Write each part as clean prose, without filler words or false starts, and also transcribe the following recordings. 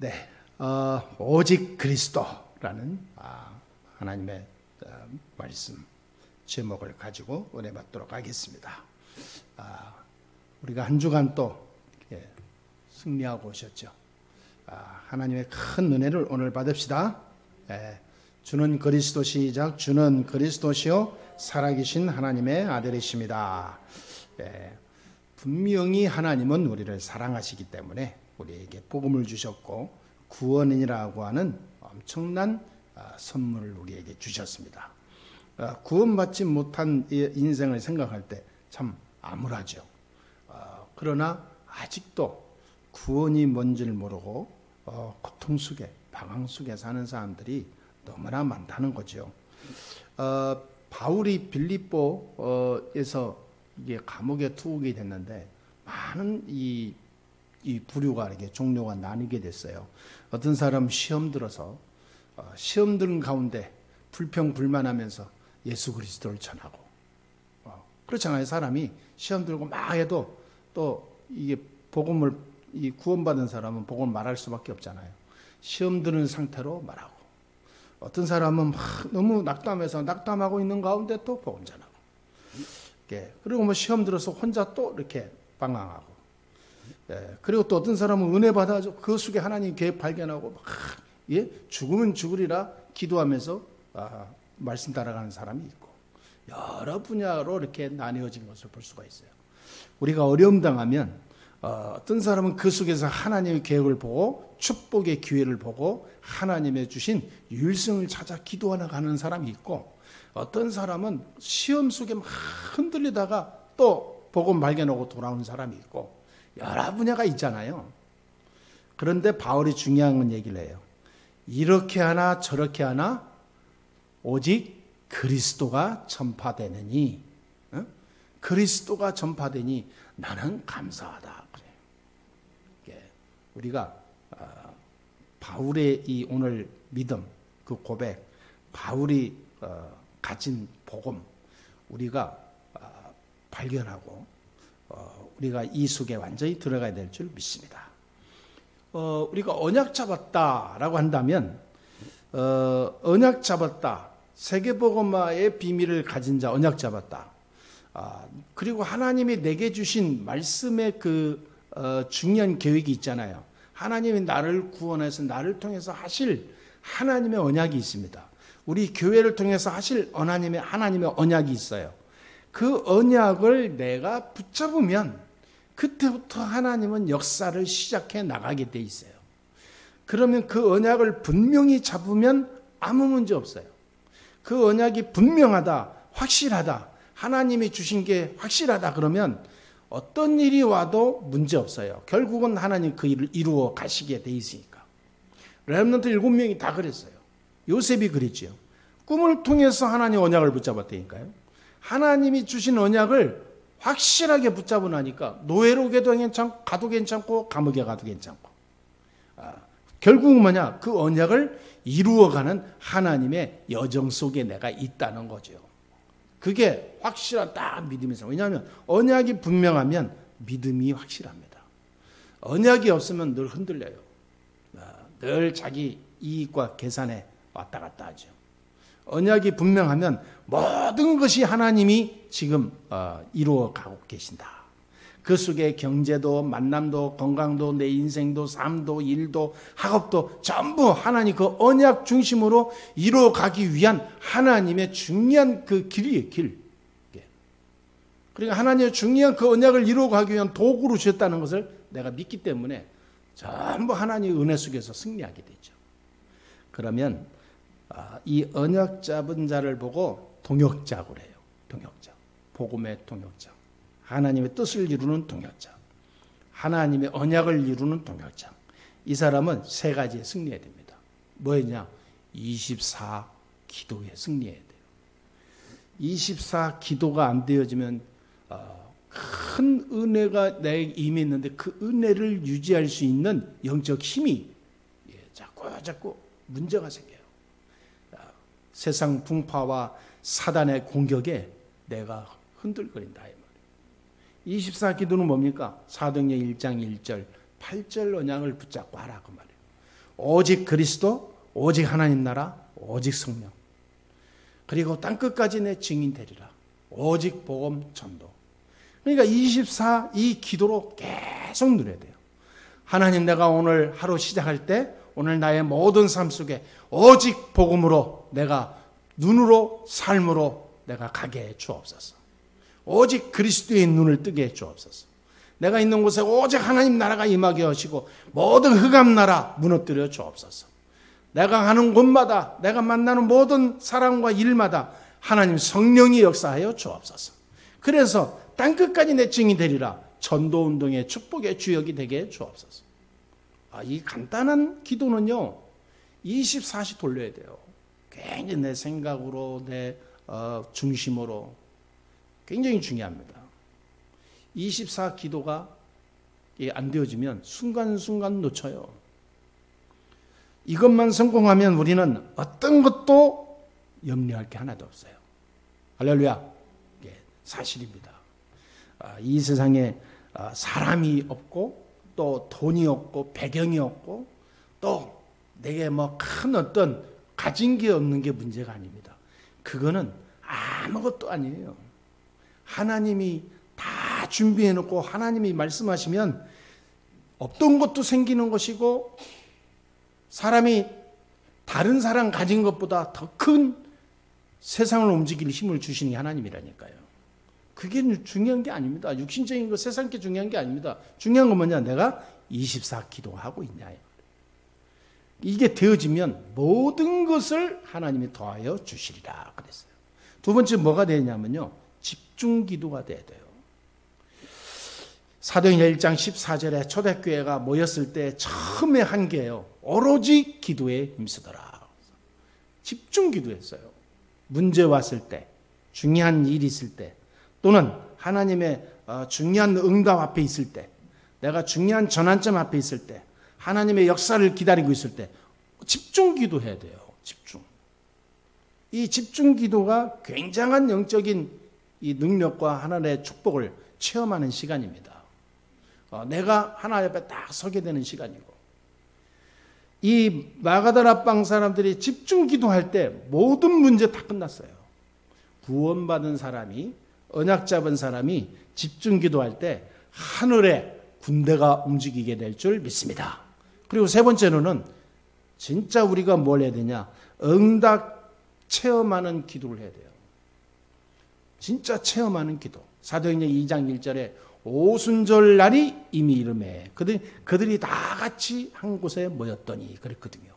네, 오직 그리스도라는 하나님의 말씀 제목을 가지고 은혜 받도록 하겠습니다. 우리가 한 주간 또 승리하고 오셨죠. 하나님의 큰 은혜를 오늘 받읍시다. 주는 그리스도 시작. 주는 그리스도시요 살아계신 하나님의 아들이십니다. 분명히 하나님은 우리를 사랑하시기 때문에 우리에게 복음을 주셨고 구원이라고 하는 엄청난 선물을 우리에게 주셨습니다. 구원받지 못한 인생을 생각할 때 참 암울하죠. 그러나 아직도 구원이 뭔지를 모르고 고통 속에 방황 속에 사는 사람들이 너무나 많다는 거죠. 바울이 빌립보에서 이게 감옥에 투옥이 됐는데 많은 이 부류가 이렇게 종류가 나뉘게 됐어요. 어떤 사람 시험 들어서 시험 드는 가운데 불평불만하면서 예수 그리스도를 전하고 그렇잖아요. 사람이 시험 들고 막 해도 또 이게 복음을 구원받은 사람은 복음을 말할 수밖에 없잖아요. 시험 드는 상태로 말하고 어떤 사람은 막 너무 낙담하고 있는 가운데 또 복음 전하고 그리고 뭐 시험 들어서 혼자 또 이렇게 방황하고 그리고 또 어떤 사람은 은혜 받아서 그 속에 하나님 계획 발견하고 막 죽으면 죽으리라 기도하면서 말씀 따라가는 사람이 있고 여러 분야로 이렇게 나뉘어진 것을 볼 수가 있어요. 우리가 어려움 당하면 어떤 사람은 그 속에서 하나님의 계획을 보고 축복의 기회를 보고 하나님의 주신 유일성을 찾아 기도하러 가는 사람이 있고 어떤 사람은 시험 속에 막 흔들리다가 또 복음 발견하고 돌아오는 사람이 있고 여러 분야가 있잖아요. 그런데 바울이 중요한 얘기를 해요. 이렇게 하나 저렇게 하나 오직 그리스도가 전파되느니 그리스도가 전파되니 나는 감사하다. 그래요. 우리가 바울의 이 오늘 믿음 그 고백 바울이 가진 복음 우리가 발견하고 우리가 이 속에 완전히 들어가야 될 줄 믿습니다. 우리가 언약 잡았다라고 한다면 언약 잡았다. 세계복음화의 비밀을 가진 자 언약 잡았다. 그리고 하나님이 내게 주신 말씀의 그 중요한 계획이 있잖아요. 하나님이 나를 구원해서 나를 통해서 하실 하나님의 언약이 있습니다. 우리 교회를 통해서 하실 하나님의 언약이 있어요. 그 언약을 내가 붙잡으면 그때부터 하나님은 역사를 시작해 나가게 돼 있어요. 그러면 그 언약을 분명히 잡으면 아무 문제 없어요. 그 언약이 분명하다, 확실하다, 하나님이 주신 게 확실하다 그러면 어떤 일이 와도 문제 없어요. 결국은 하나님 그 일을 이루어 가시게 돼 있으니까. 렘넌트 7명이 다 그랬어요. 요셉이 그랬지요. 꿈을 통해서 하나님 언약을 붙잡았다니까요. 하나님이 주신 언약을 확실하게 붙잡고 나니까 노예로 가도 괜찮고 감옥에 가도 괜찮고 결국은 뭐냐? 그 언약을 이루어가는 하나님의 여정 속에 내가 있다는 거죠. 그게 확실한 딱 믿음이죠. 왜냐하면 언약이 분명하면 믿음이 확실합니다. 언약이 없으면 늘 흔들려요. 늘 자기 이익과 계산에 왔다 갔다 하죠. 언약이 분명하면 모든 것이 하나님이 지금 이루어가고 계신다. 그 속에 경제도 만남도 건강도 내 인생도 삶도 일도 학업도 전부 하나님 그 언약 중심으로 이루어가기 위한 하나님의 중요한 그 길이에요. 길. 그러니까 하나님의 중요한 그 언약을 이루어가기 위한 도구로 주셨다는 것을 내가 믿기 때문에 전부 하나님의 은혜 속에서 승리하게 되죠. 그러면 이 언약 잡은 자를 보고 동역자고 그래요. 동역자. 복음의 동역자. 하나님의 뜻을 이루는 동역자. 하나님의 언약을 이루는 동역자. 이 사람은 세 가지에 승리해야 됩니다. 뭐였냐? 24 기도에 승리해야 돼요. 24 기도가 안 되어지면 큰 은혜가 내게 임했는데 그 은혜를 유지할 수 있는 영적 힘이 자꾸 문제가 생겨요. 세상 풍파와 사단의 공격에 내가 흔들거린다. 24 기도는 뭡니까? 사도행전 1장 1절 8절 언약을 붙잡고 하라 그 말이에요. 오직 그리스도, 오직 하나님 나라, 오직 성령. 그리고 땅끝까지 내 증인 되리라. 오직 복음 전도. 그러니까 24 이 기도로 계속 누려야 돼요. 하나님, 내가 오늘 하루 시작할 때 오늘 나의 모든 삶 속에 오직 복음으로 내가 눈으로 삶으로 내가 가게 해 주옵소서. 오직 그리스도의 눈을 뜨게 해 주옵소서. 내가 있는 곳에 오직 하나님 나라가 임하게 하시고 모든 흑암 나라 무너뜨려 주옵소서. 내가 가는 곳마다 내가 만나는 모든 사람과 일마다 하나님 성령이 역사하여 주옵소서. 그래서 땅끝까지 내 증인이 되리라. 전도운동의 축복의 주역이 되게 해 주옵소서. 이 간단한 기도는요 24시 돌려야 돼요. 굉장히 내 생각으로 내 중심으로 굉장히 중요합니다. 24 기도가 안 되어지면 순간순간 놓쳐요. 이것만 성공하면 우리는 어떤 것도 염려할 게 하나도 없어요. 할렐루야. 사실입니다. 이 세상에 사람이 없고 또 돈이 없고 배경이 없고 또 내게 뭐 큰 어떤 가진 게 없는 게 문제가 아닙니다. 그거는 아무것도 아니에요. 하나님이 다 준비해 놓고 하나님이 말씀하시면 없던 것도 생기는 것이고 사람이 다른 사람 가진 것보다 더 큰 세상을 움직일 힘을 주시는 게 하나님이라니까요. 그게 중요한 게 아닙니다. 육신적인 거 세상 게 중요한 게 아닙니다. 중요한 건 뭐냐? 내가 24 기도하고 있냐. 이게 되어지면 모든 것을 하나님이 더하여 주시리라 그랬어요. 두 번째 뭐가 되냐면요. 집중 기도가 돼야 돼요. 사도행전 1장 14절에 초대교회가 모였을 때 처음에 한 게요. 오로지 기도에 힘쓰더라. 집중 기도했어요. 문제 왔을 때, 중요한 일이 있을 때, 또는 하나님의 중요한 응답 앞에 있을 때, 내가 중요한 전환점 앞에 있을 때, 하나님의 역사를 기다리고 있을 때 집중 기도해야 돼요. 집중. 이 집중 기도가 굉장한 영적인 이 능력과 하나님의 축복을 체험하는 시간입니다. 내가 하나님 앞에 딱 서게 되는 시간이고, 이 마가다라 빵 사람들이 집중 기도할 때 모든 문제 다 끝났어요. 구원받은 사람이, 언약 잡은 사람이 집중 기도할 때 하늘에 군대가 움직이게 될 줄 믿습니다. 그리고 세 번째로는 진짜 우리가 뭘 해야 되냐? 응답 체험하는 기도를 해야 돼요. 진짜 체험하는 기도. 사도행전 2장 1절에 오순절 날이 이미 이르매 그들이 다 같이 한 곳에 모였더니 그랬거든요.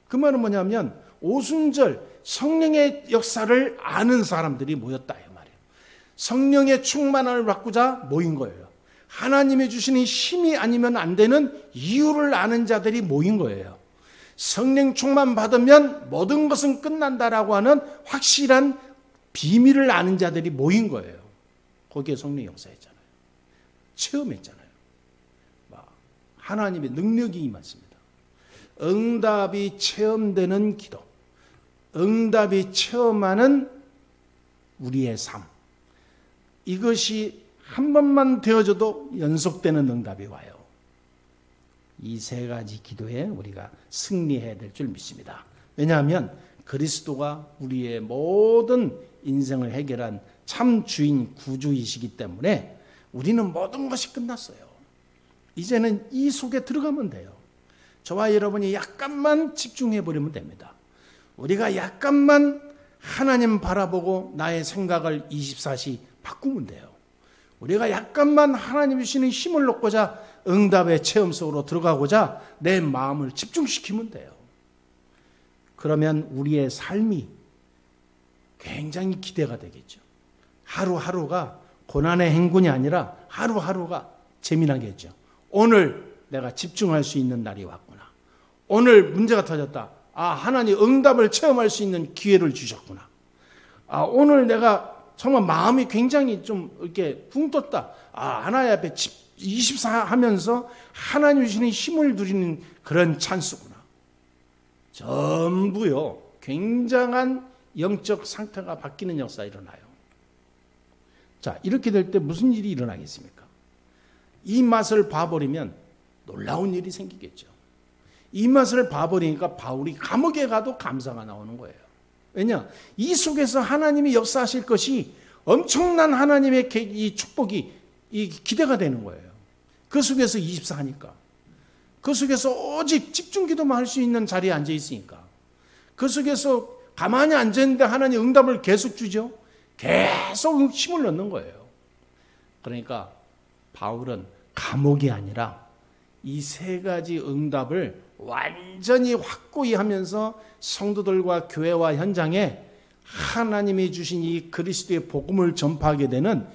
그 말은 뭐냐면 오순절 성령의 역사를 아는 사람들이 모였다 이 말이에요. 성령의 충만함을 받고자 모인 거예요. 하나님이 주시는 힘이 아니면 안 되는 이유를 아는 자들이 모인 거예요. 성령 충만 받으면 모든 것은 끝난다라고 하는 확실한 비밀을 아는 자들이 모인 거예요. 거기에 성령 역사했잖아요. 체험했잖아요. 하나님의 능력이 임했습니다. 응답이 체험되는 기도, 응답이 체험하는 우리의 삶, 이것이 한 번만 되어져도 연속되는 응답이 와요. 이 세 가지 기도에 우리가 승리해야 될 줄 믿습니다. 왜냐하면 그리스도가 우리의 모든 인생을 해결한 참 주인 구주이시기 때문에 우리는 모든 것이 끝났어요. 이제는 이 속에 들어가면 돼요. 저와 여러분이 약간만 집중해 버리면 됩니다. 우리가 약간만 하나님 바라보고 나의 생각을 24시 바꾸면 돼요. 우리가 약간만 하나님 주시는 힘을 놓고자 응답의 체험 속으로 들어가고자 내 마음을 집중시키면 돼요. 그러면 우리의 삶이 굉장히 기대가 되겠죠. 하루하루가 고난의 행군이 아니라 하루하루가 재미나겠죠. 오늘 내가 집중할 수 있는 날이 왔구나. 오늘 문제가 터졌다. 하나님 응답을 체험할 수 있는 기회를 주셨구나. 오늘 내가 정말 마음이 굉장히 좀 이렇게 붕 떴다. 하나님 앞에 24 하면서 하나님 주시는 힘을 누리는 그런 찬스구나. 전부요. 굉장한 영적 상태가 바뀌는 역사가 일어나요. 자, 이렇게 될 때 무슨 일이 일어나겠습니까? 이 맛을 봐버리면 놀라운 일이 생기겠죠. 이 맛을 봐버리니까 바울이 감옥에 가도 감사가 나오는 거예요. 왜냐? 이 속에서 하나님이 역사하실 것이 엄청난 하나님의 이 축복이 이 기대가 되는 거예요. 그 속에서 24하니까. 그 속에서 오직 집중 기도만 할 수 있는 자리에 앉아 있으니까. 그 속에서 가만히 앉아 있는데 하나님 응답을 계속 주죠. 계속 힘을 넣는 거예요. 그러니까 바울은 감옥이 아니라 이 세 가지 응답을 완전히 확고히 하면서 성도들과 교회와 현장에 하나님이 주신 이 그리스도의 복음을 전파하게 되는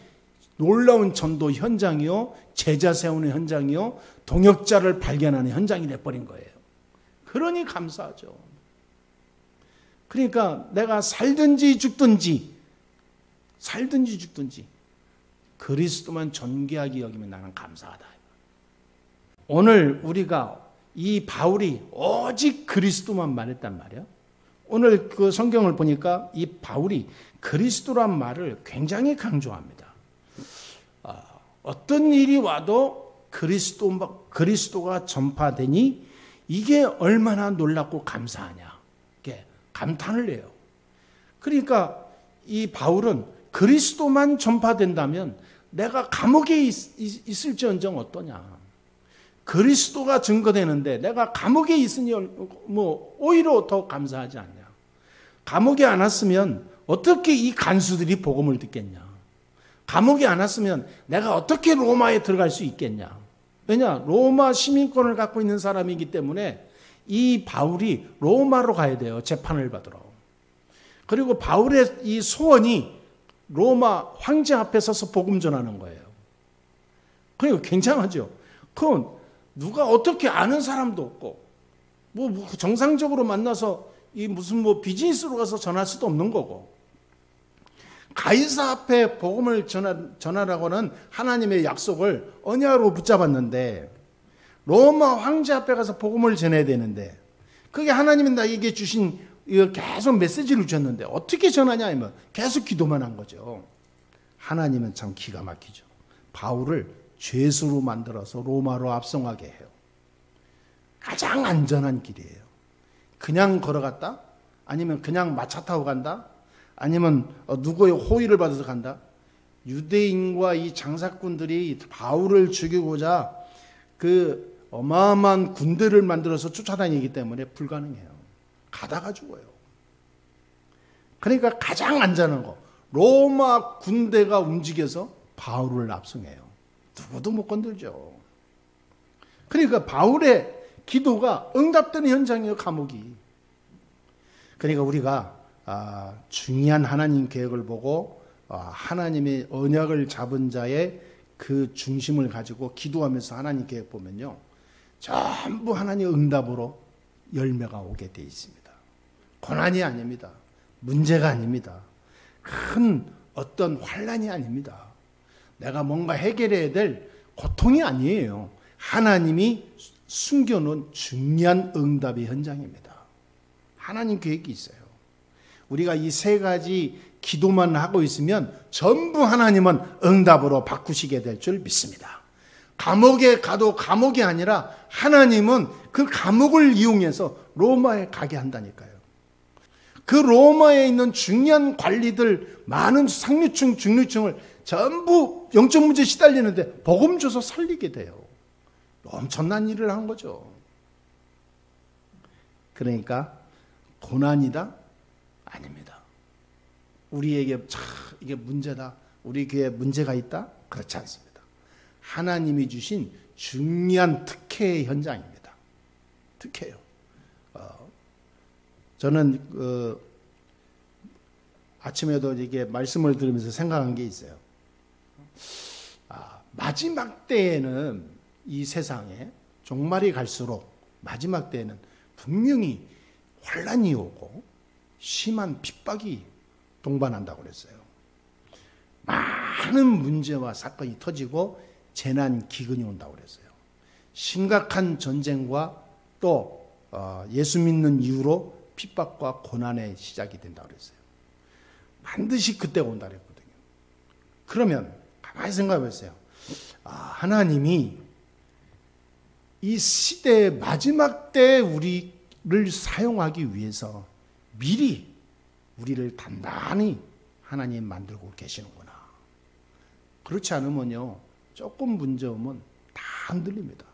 놀라운 전도 현장이요, 제자 세우는 현장이요, 동역자를 발견하는 현장이 돼버린 거예요. 그러니 감사하죠. 그러니까 내가 살든지 죽든지 그리스도만 존귀하게 여기면 나는 감사하다. 오늘 우리가 이 바울이 오직 그리스도만 말했단 말이에요. 오늘 그 성경을 보니까 이 바울이 그리스도란 말을 굉장히 강조합니다. 어떤 일이 와도 그리스도가 전파되니 이게 얼마나 놀랍고 감사하냐. 이렇게 감탄을 해요. 그러니까 이 바울은 그리스도만 전파된다면 내가 감옥에 있을지언정 어떠냐. 그리스도가 증거되는데 내가 감옥에 있으니 뭐 오히려 더 감사하지 않냐. 감옥에 안 왔으면 어떻게 이 간수들이 복음을 듣겠냐. 감옥에 안 왔으면 내가 어떻게 로마에 들어갈 수 있겠냐. 왜냐? 로마 시민권을 갖고 있는 사람이기 때문에 이 바울이 로마로 가야 돼요. 재판을 받으러. 그리고 바울의 이 소원이 로마 황제 앞에 서서 복음 전하는 거예요. 그러니까 굉장하죠. 그건 누가 어떻게 아는 사람도 없고, 뭐 정상적으로 만나서 이 무슨 뭐 비즈니스로 가서 전할 수도 없는 거고, 가이사 앞에 복음을 전하라고는 하나님의 약속을 언약으로 붙잡았는데, 로마 황제 앞에 가서 복음을 전해야 되는데, 그게 하나님이 나에게 주신 계속 메시지를 주셨는데 어떻게 전하냐 하면 계속 기도만 한 거죠. 하나님은 참 기가 막히죠. 바울을 죄수로 만들어서 로마로 압송하게 해요. 가장 안전한 길이에요. 그냥 걸어갔다? 아니면 그냥 마차 타고 간다? 아니면 누구의 호의를 받아서 간다? 유대인과 이 장사꾼들이 바울을 죽이고자 그 어마어마한 군대를 만들어서 쫓아다니기 때문에 불가능해요. 가다가 죽어요. 그러니까 가장 안전한 거, 로마 군대가 움직여서 바울을 압송해요. 누구도 못 건들죠. 그러니까 바울의 기도가 응답되는 현장이에요. 감옥이. 그러니까 우리가 중요한 하나님 계획을 보고 하나님의 언약을 잡은 자의 그 중심을 가지고 기도하면서 하나님 계획 보면요, 전부 하나님의 응답으로 열매가 오게 돼 있습니다. 고난이 아닙니다. 문제가 아닙니다. 큰 어떤 환난이 아닙니다. 내가 뭔가 해결해야 될 고통이 아니에요. 하나님이 숨겨놓은 중요한 응답의 현장입니다. 하나님 계획이 있어요. 우리가 이 세 가지 기도만 하고 있으면 전부 하나님은 응답으로 바꾸시게 될 줄 믿습니다. 감옥에 가도 감옥이 아니라 하나님은 그 감옥을 이용해서 로마에 가게 한다니까요. 그 로마에 있는 중요한 관리들, 많은 상류층, 중류층을 전부 영적 문제에 시달리는데 복음 줘서 살리게 돼요. 엄청난 일을 한 거죠. 그러니까 고난이다? 아닙니다. 우리에게 이게 문제다, 우리 교회에 문제가 있다? 그렇지 않습니다. 하나님이 주신 중요한 특혜의 현장입니다. 특혜요. 저는 아침에도 이게 말씀을 들으면서 생각한 게 있어요. 마지막 때에는 이 세상에 종말이 갈수록 마지막 때에는 분명히 환난이 오고 심한 핍박이 동반한다고 그랬어요. 많은 문제와 사건이 터지고 재난 기근이 온다고 그랬어요. 심각한 전쟁과 또 예수 믿는 이유로 핍박과 고난의 시작이 된다고 그랬어요. 반드시 그때가 온다 그랬거든요. 그러면 가만히 생각해 보세요. 하나님이 이 시대의 마지막 때 우리를 사용하기 위해서 미리 우리를 단단히 하나님 만들고 계시는구나. 그렇지 않으면요, 조금 문제 오면 다 흔들립니다.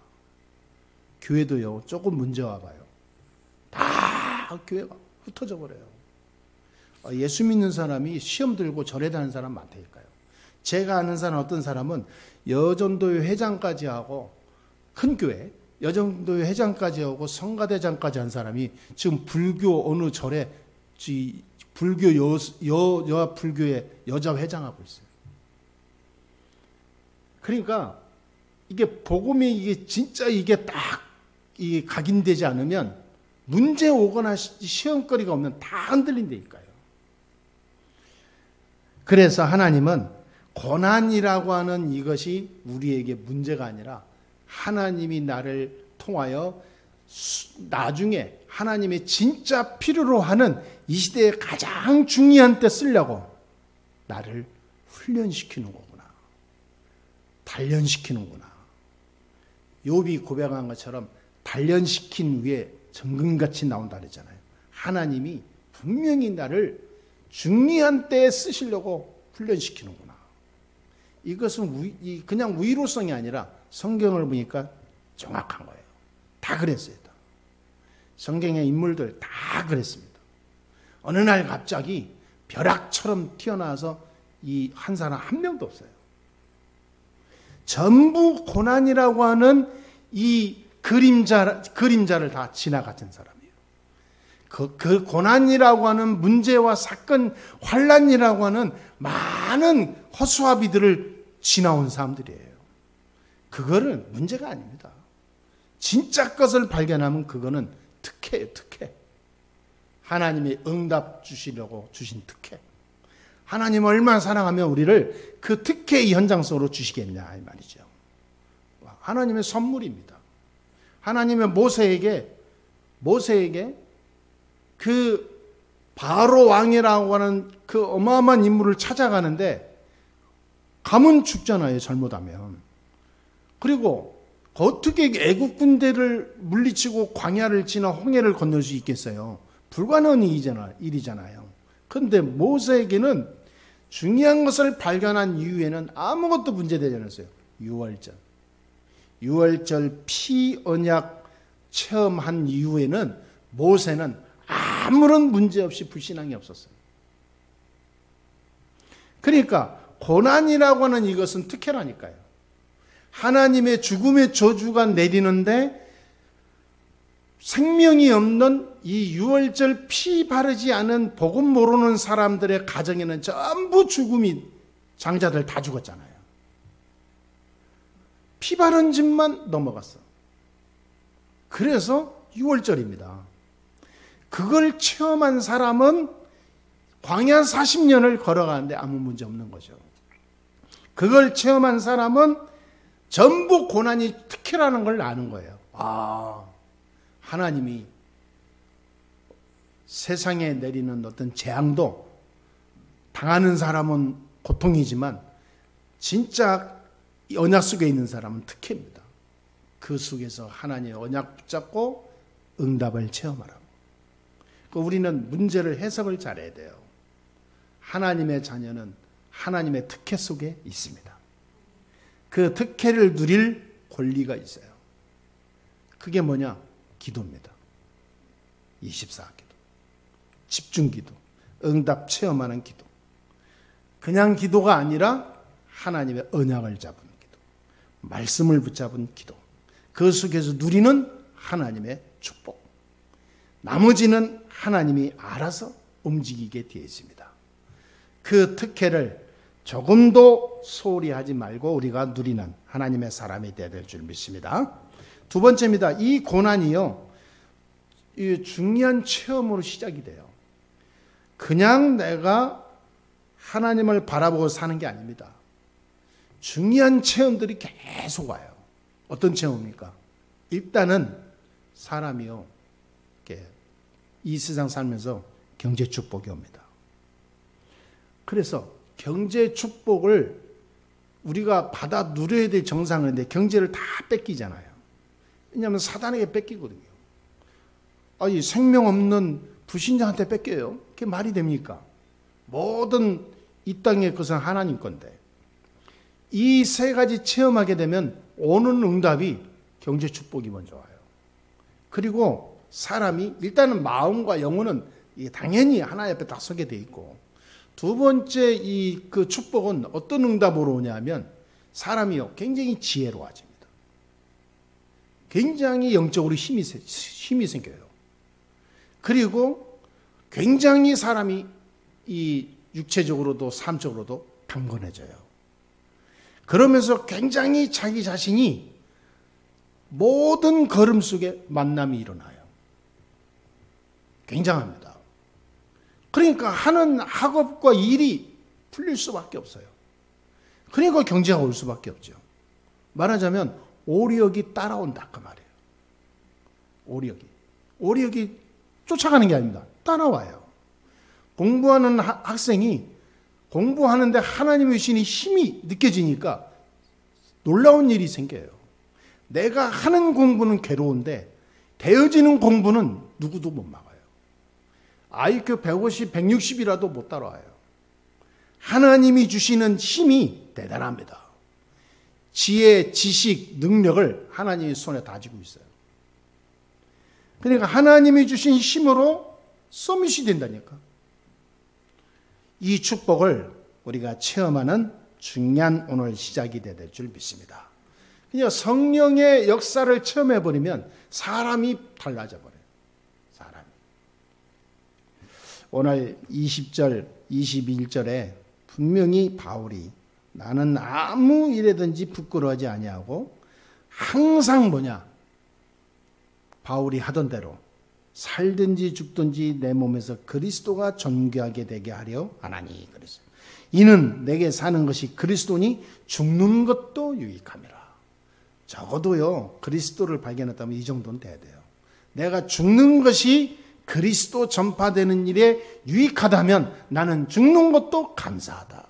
교회도요, 조금 문제 와봐요, 다 교회가 흩어져 버려요. 예수 믿는 사람이 시험 들고 절에 다니는 사람 많다니까요. 제가 아는 사람, 어떤 사람은 여전도회 회장까지 하고, 큰 교회 여전도회 회장까지 하고 성가대장까지 한 사람이 지금 불교 어느 절에 불교 여아 불교의 여자 회장하고 있어요. 그러니까 이게 복음이 이게 진짜 이게 딱 이게 각인되지 않으면 문제 오거나 시험거리가 오면 다 흔들린다니까요. 그래서 하나님은 고난이라고 하는 이것이 우리에게 문제가 아니라 하나님이 나를 통하여 나중에 하나님의 진짜 필요로 하는 이 시대에 가장 중요한 때 쓰려고 나를 훈련시키는 거구나. 단련시키는구나. 욥이 고백한 것처럼 단련시킨 위에 정금같이 나온다 그랬잖아요. 하나님이 분명히 나를 중요한 때에 쓰시려고 훈련시키는구나. 이것은 그냥 위로성이 아니라 성경을 보니까 정확한 거예요. 다 그랬어요. 성경의 인물들 다 그랬습니다. 어느 날 갑자기 벼락처럼 튀어나와서 이 한 사람 한 명도 없어요. 전부 고난이라고 하는 이 그림자를 다 지나갔던 사람이에요. 그 고난이라고 하는 문제와 사건, 환난이라고 하는 많은 허수아비들을 지나온 사람들이에요. 그거는 문제가 아닙니다. 진짜 것을 발견하면 그거는 특혜예요, 특혜. 하나님이 응답 주시려고 주신 특혜. 하나님 얼마나 사랑하면 우리를 그 특혜의 현장 속으로 주시겠냐 이 말이죠. 하나님의 선물입니다. 하나님의 모세에게 그 바로 왕이라고 하는 그 어마어마한 인물을 찾아가는데 가면 죽잖아요, 잘못하면. 그리고 어떻게 애국 군대를 물리치고 광야를 지나 홍해를 건널 수 있겠어요? 불가능한 일이잖아요. 그런데 모세에게는 중요한 것을 발견한 이후에는 아무것도 문제되지 않았어요. 유월절 피 언약 체험한 이후에는 모세는 아무런 문제 없이 불신앙이 없었어요. 그러니까 고난이라고 하는 이것은 특혜라니까요. 하나님의 죽음의 저주가 내리는데 생명이 없는 이 유월절 피 바르지 않은 복음 모르는 사람들의 가정에는 전부 죽음이, 장자들 다 죽었잖아요. 피 바른 집만 넘어갔어. 그래서 유월절입니다. 그걸 체험한 사람은 광야 40년을 걸어가는데 아무 문제 없는 거죠. 그걸 체험한 사람은 전부 고난이 특혜라는 걸 아는 거예요. 하나님이 세상에 내리는 어떤 재앙도 당하는 사람은 고통이지만 진짜 언약 속에 있는 사람은 특혜입니다. 그 속에서 하나님의 언약 붙잡고 응답을 체험하라고. 우리는 문제를 해석을 잘해야 돼요. 하나님의 자녀는 하나님의 특혜 속에 있습니다. 그 특혜를 누릴 권리가 있어요. 그게 뭐냐? 기도입니다. 24기도, 집중기도, 응답 체험하는 기도. 그냥 기도가 아니라 하나님의 언약을 잡은 기도, 말씀을 붙잡은 기도. 그 속에서 누리는 하나님의 축복. 나머지는 하나님이 알아서 움직이게 되어 있습니다. 그 특혜를 조금도 소홀히 하지 말고 우리가 누리는 하나님의 사람이 되어야 될 줄 믿습니다. 두 번째입니다. 이 고난이요, 이 중요한 체험으로 시작이 돼요. 그냥 내가 하나님을 바라보고 사는 게 아닙니다. 중요한 체험들이 계속 와요. 어떤 체험입니까? 일단은 사람이요, 이 세상 살면서 경제 축복이 옵니다. 그래서 경제 축복을 우리가 받아 누려야 될 정상인데 경제를 다 뺏기잖아요. 왜냐하면 사단에게 뺏기거든요. 아니, 생명 없는 불신자한테 뺏겨요. 그게 말이 됩니까? 모든 이 땅의 것은 하나님 건데, 이 세 가지 체험하게 되면 오는 응답이 경제 축복이 먼저 와요. 그리고 사람이 일단은 마음과 영혼은 당연히 하나님 앞에 딱 서게 돼 있고, 두 번째 그 축복은 어떤 응답으로 오냐면 사람이요 굉장히 지혜로워집니다. 굉장히 영적으로 힘이 생겨요. 그리고 굉장히 사람이 이 육체적으로도 삶적으로도 강건해져요. 그러면서 굉장히 자기 자신이 모든 걸음 속에 만남이 일어나요. 굉장합니다. 그러니까 하는 학업과 일이 풀릴 수밖에 없어요. 그러니까 경제가 올 수밖에 없죠. 말하자면 오력이 따라온다 그 말이에요. 오력이 쫓아가는 게 아닙니다. 따라와요. 공부하는 학생이 공부하는데 하나님의 주신 힘이 느껴지니까 놀라운 일이 생겨요. 내가 하는 공부는 괴로운데 되어지는 공부는 누구도 못 막아요. IQ 150, 160이라도 못 따라와요. 하나님이 주시는 힘이 대단합니다. 지혜, 지식, 능력을 하나님의 손에 다지고 있어요. 그러니까 하나님이 주신 힘으로 서밋이 된다니까. 이 축복을 우리가 체험하는 중요한 오늘 시작이 될 줄 믿습니다. 그냥 성령의 역사를 체험해버리면 사람이 달라져 버려요. 사람이. 오늘 20절, 21절에 분명히 바울이 나는 아무 일에든지 부끄러워하지 아니하고 항상 뭐냐? 바울이 하던 대로 살든지 죽든지 내 몸에서 그리스도가 존귀하게 되게 하려 하나니 그랬어요. 이는 내게 사는 것이 그리스도니 죽는 것도 유익함이라. 적어도요 그리스도를 발견했다면 이 정도는 돼야 돼요. 내가 죽는 것이 그리스도 전파되는 일에 유익하다면 나는 죽는 것도 감사하다.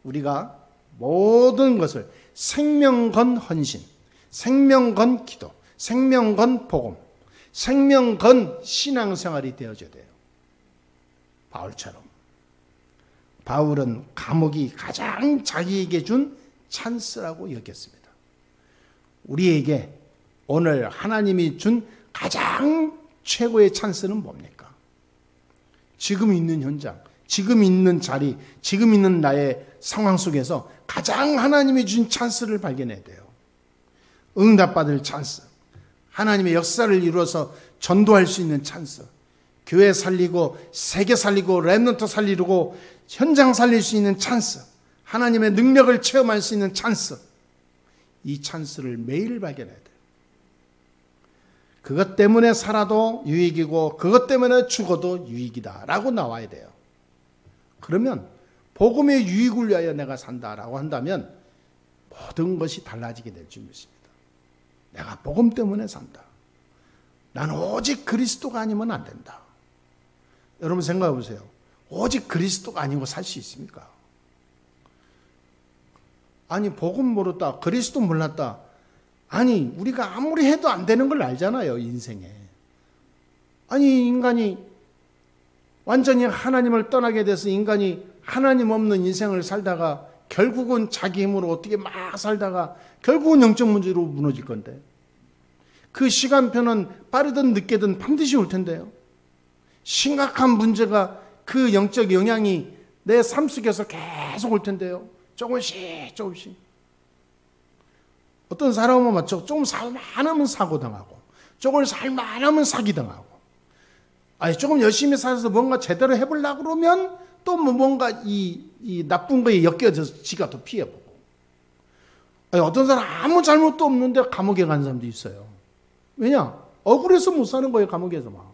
우리가 모든 것을 생명 건 헌신, 생명 건 기도, 생명 건 복음, 생명 건 신앙생활이 되어져야 돼요. 바울처럼. 바울은 감옥이 가장 자기에게 준 찬스라고 여겼습니다. 우리에게 오늘 하나님이 준 가장 최고의 찬스는 뭡니까? 지금 있는 현장, 지금 있는 자리, 지금 있는 나의 상황 속에서 가장 하나님이 준 찬스를 발견해야 돼요. 응답받을 찬스, 하나님의 역사를 이루어서 전도할 수 있는 찬스, 교회 살리고 세계 살리고 렘넌트 살리고 현장 살릴 수 있는 찬스, 하나님의 능력을 체험할 수 있는 찬스, 이 찬스를 매일 발견해야 돼요. 그것 때문에 살아도 유익이고 그것 때문에 죽어도 유익이다 라고 나와야 돼요. 그러면 복음의 유익을 위하여 내가 산다라고 한다면 모든 것이 달라지게 될 줄 믿습니다. 내가 복음 때문에 산다. 나는 오직 그리스도가 아니면 안 된다. 여러분 생각해 보세요. 오직 그리스도가 아니고 살 수 있습니까? 아니 복음 모르다, 그리스도 몰랐다. 아니 우리가 아무리 해도 안 되는 걸 알잖아요. 인생에. 아니 인간이 완전히 하나님을 떠나게 돼서 인간이 하나님 없는 인생을 살다가 결국은 자기 힘으로 어떻게 막 살다가 결국은 영적 문제로 무너질 건데, 그 시간표는 빠르든 늦게든 반드시 올 텐데요. 심각한 문제가 그 영적 영향이 내 삶 속에서 계속 올 텐데요. 조금씩 조금씩. 어떤 사람은 맞죠. 조금 살만하면 사고당하고, 조금 살만하면 사기당하고, 아니 조금 열심히 살아서 뭔가 제대로 해보려고 그러면 또 뭔가 이 나쁜 거에 엮여져서 지가 더 피해보고. 아니 어떤 사람 아무 잘못도 없는데 감옥에 간 사람도 있어요. 왜냐? 억울해서 못 사는 거예요. 감옥에서 막.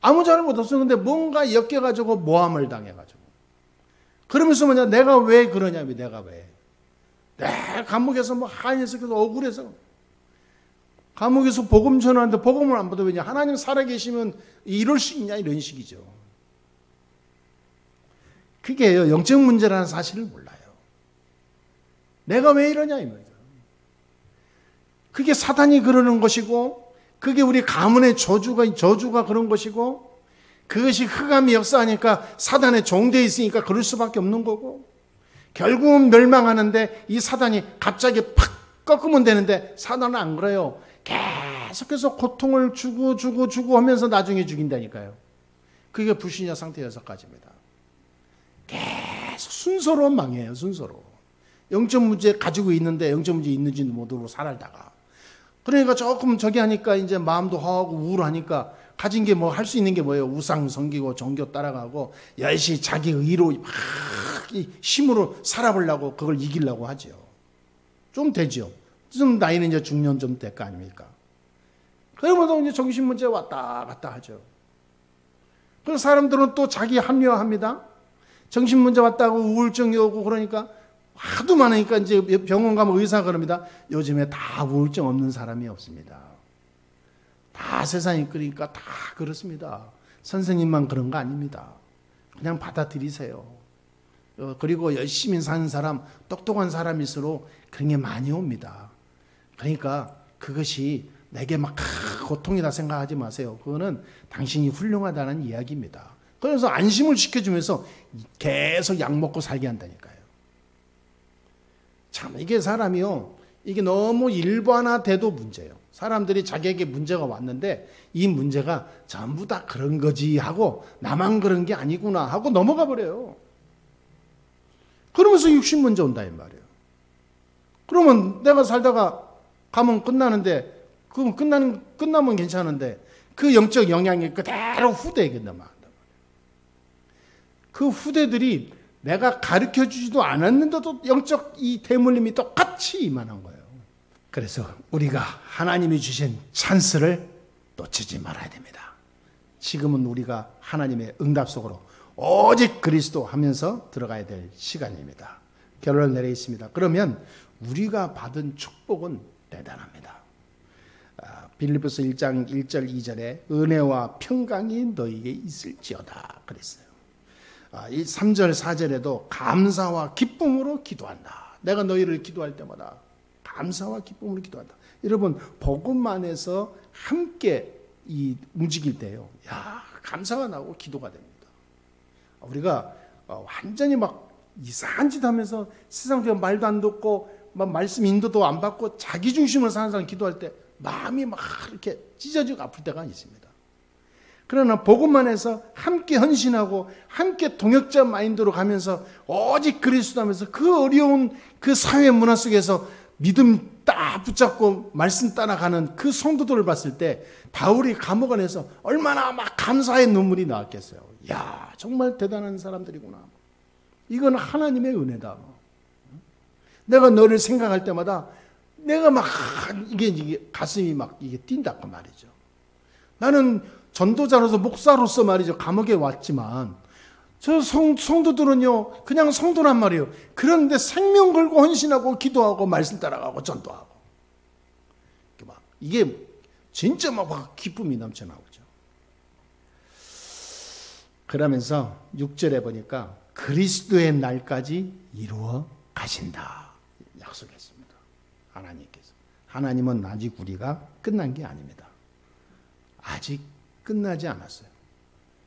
아무 잘못 없었는데 뭔가 엮여가지고 모함을 당해가지고. 그러면서 뭐냐? 내가 왜 그러냐면 내가 왜. 내 감옥에서 뭐 한해서 억울해서. 감옥에서 복음 전하는데 복음을 안 받아. 왜냐? 하나님 살아계시면 이럴 수 있냐? 이런 식이죠. 그게 영적 문제라는 사실을 몰라요. 내가 왜 이러냐 이 말이죠. 그게 사단이 그러는 것이고, 그게 우리 가문의 저주가 그런 것이고, 그것이 흑암이 역사하니까 사단의 종되어 있으니까 그럴 수밖에 없는 거고, 결국은 멸망하는데 이 사단이 갑자기 팍 꺾으면 되는데 사단은 안 그래요. 계속해서 고통을 주고 하면서 나중에 죽인다니까요. 그게 불신자 상태 6가지입니다. 계속 순서로 망해요. 순서로. 영적 문제 가지고 있는데 영적 문제 있는지도 모르고 살다가, 그러니까 조금 저기 하니까 이제 마음도 허하고 우울하니까 가진 게 뭐 할 수 있는 게 뭐예요? 우상 섬기고 종교 따라가고 열심히 자기 의로 막 힘으로 살아보려고 그걸 이기려고 하죠. 좀 되죠. 좀 나이는 이제 중년 좀 될 거 아닙니까? 그러면서 이제 정신 문제 왔다 갔다 하죠. 그래서 사람들은 또 자기 합리화합니다. 정신 문제 왔다고 우울증이 오고 그러니까 하도 많으니까 이제 병원 가면 의사가 그럽니다. 요즘에 다 우울증 없는 사람이 없습니다. 다 세상이 그러니까 다 그렇습니다. 선생님만 그런 거 아닙니다. 그냥 받아들이세요. 그리고 열심히 사는 사람, 똑똑한 사람일수록 그런 게 많이 옵니다. 그러니까 그것이 내게 막 고통이다 생각하지 마세요. 그거는 당신이 훌륭하다는 이야기입니다. 그래서 안심을 시켜주면서 계속 약 먹고 살게 한다니까요. 참 이게 사람이요, 이게 너무 일반화돼도 문제예요. 사람들이 자기에게 문제가 왔는데 이 문제가 전부 다 그런 거지 하고 나만 그런 게 아니구나 하고 넘어가 버려요. 그러면서 육신 문제 온다 이 말이에요. 그러면 내가 살다가 가면 끝나는데, 그럼 끝나면 괜찮은데 그 영적 영향이 그대로 후대에게 넘어간단 말이에요. 그 후대들이 내가 가르쳐 주지도 않았는데도 영적 이 대물림이 똑같이 임하는 거예요. 그래서 우리가 하나님이 주신 찬스를 놓치지 말아야 됩니다. 지금은 우리가 하나님의 응답 속으로 오직 그리스도 하면서 들어가야 될 시간입니다. 결론을 내려 있습니다. 그러면 우리가 받은 축복은 대단합니다. 빌립보서 1장 1절 2절에 은혜와 평강이 너희에게 있을지어다 그랬어요. 이 3절 4절에도 감사와 기쁨으로 기도한다. 내가 너희를 기도할 때마다 감사와 기쁨으로 기도한다. 여러분 복음 안에서 함께 움직일 때요, 야 감사가 나고 기도가 됩니다. 우리가 완전히 막 이상한 짓 하면서 세상적인 말도 안 듣고 막 말씀 인도도 안 받고 자기 중심으로 사는 사람 기도할 때 마음이 막 이렇게 찢어지고 아플 때가 있습니다. 그러나 복음 안에서 함께 헌신하고 함께 동역자 마인드로 가면서 오직 그리스도 하면서 그 어려운 그 사회 문화 속에서 믿음 딱 붙잡고 말씀 따라가는 그 성도들을 봤을 때 바울이 감옥 안에서 얼마나 막 감사의 눈물이 나왔겠어요. 야 정말 대단한 사람들이구나. 이건 하나님의 은혜다. 내가 너를 생각할 때마다 내가 막 이게 가슴이 막 이게 뛴다고 말이죠. 나는 전도자로서 목사로서 말이죠, 감옥에 왔지만 저 성도들은요 그냥 성도란 말이에요. 그런데 생명 걸고 헌신하고 기도하고 말씀 따라가고 전도하고 이게 진짜 막 기쁨이 넘쳐 나오죠. 그러면서 6절에 보니까 그리스도의 날까지 이루어 가신다 약속했습니다. 하나님께서. 하나님은 아직 우리가 끝난 게 아닙니다. 아직 끝나지 않았어요.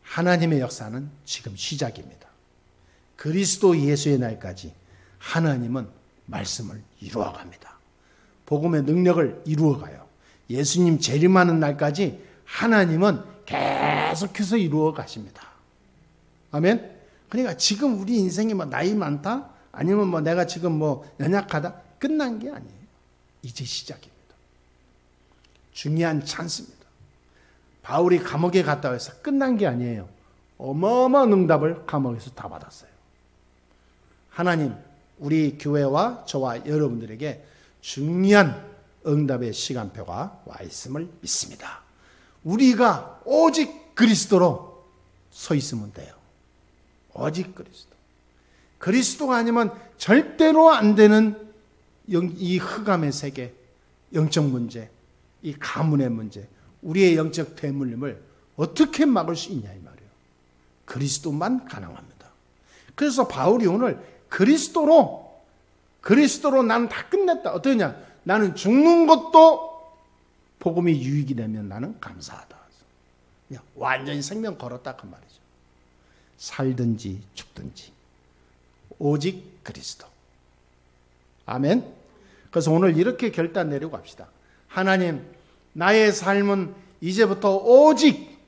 하나님의 역사는 지금 시작입니다. 그리스도 예수의 날까지 하나님은 말씀을 이루어갑니다. 복음의 능력을 이루어가요. 예수님 재림하는 날까지 하나님은 계속해서 이루어 가십니다. 아멘. 그러니까 지금 우리 인생이 뭐 나이 많다? 아니면 뭐 내가 지금 뭐 연약하다? 끝난 게 아니에요. 이제 시작입니다. 중요한 찬스입니다. 바울이 감옥에 갔다 와서 끝난 게 아니에요. 어마어마한 응답을 감옥에서 다 받았어요. 하나님, 우리 교회와 저와 여러분들에게 중요한 응답의 시간표가 와 있음을 믿습니다. 우리가 오직 그리스도로 서 있으면 돼요. 오직 그리스도. 그리스도가 아니면 절대로 안 되는 이 흑암의 세계, 영적 문제, 이 가문의 문제, 우리의 영적 대물림을 어떻게 막을 수 있냐 이 말이에요. 그리스도만 가능합니다. 그래서 바울이 오늘 그리스도로 나는 다 끝냈다. 어떠냐? 나는 죽는 것도 복음이 유익이 되면 나는 감사하다. 그냥 완전히 생명 걸었다 그 말이죠. 살든지 죽든지 오직 그리스도. 아멘. 그래서 오늘 이렇게 결단 내리고 합시다. 하나님, 나의 삶은 이제부터 오직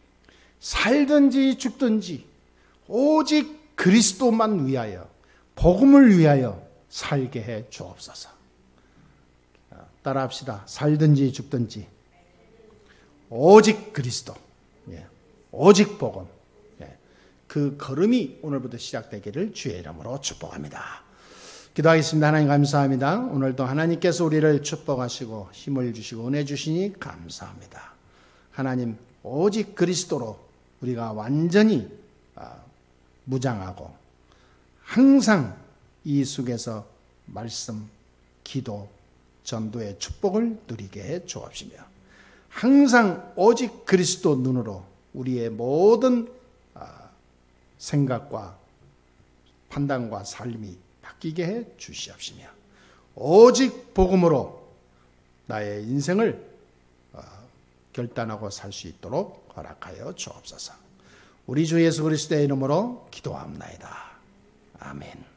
살든지 죽든지 오직 그리스도만 위하여, 복음을 위하여 살게 해 주옵소서. 따라합시다. 살든지 죽든지 오직 그리스도, 오직 복음. 그 걸음이 오늘부터 시작되기를 주의 이름으로 축복합니다. 기도하겠습니다. 하나님 감사합니다. 오늘도 하나님께서 우리를 축복하시고 힘을 주시고 은혜 주시니 감사합니다. 하나님, 오직 그리스도로 우리가 완전히 무장하고 항상 이 속에서 말씀, 기도, 전도의 축복을 누리게 해 주옵시며 항상 오직 그리스도 눈으로 우리의 모든 생각과 판단과 삶이 바뀌게 해 주시옵시며 오직 복음으로 나의 인생을 결단하고 살 수 있도록 허락하여 주옵소서. 우리 주 예수 그리스도의 이름으로 기도합나이다. 아멘.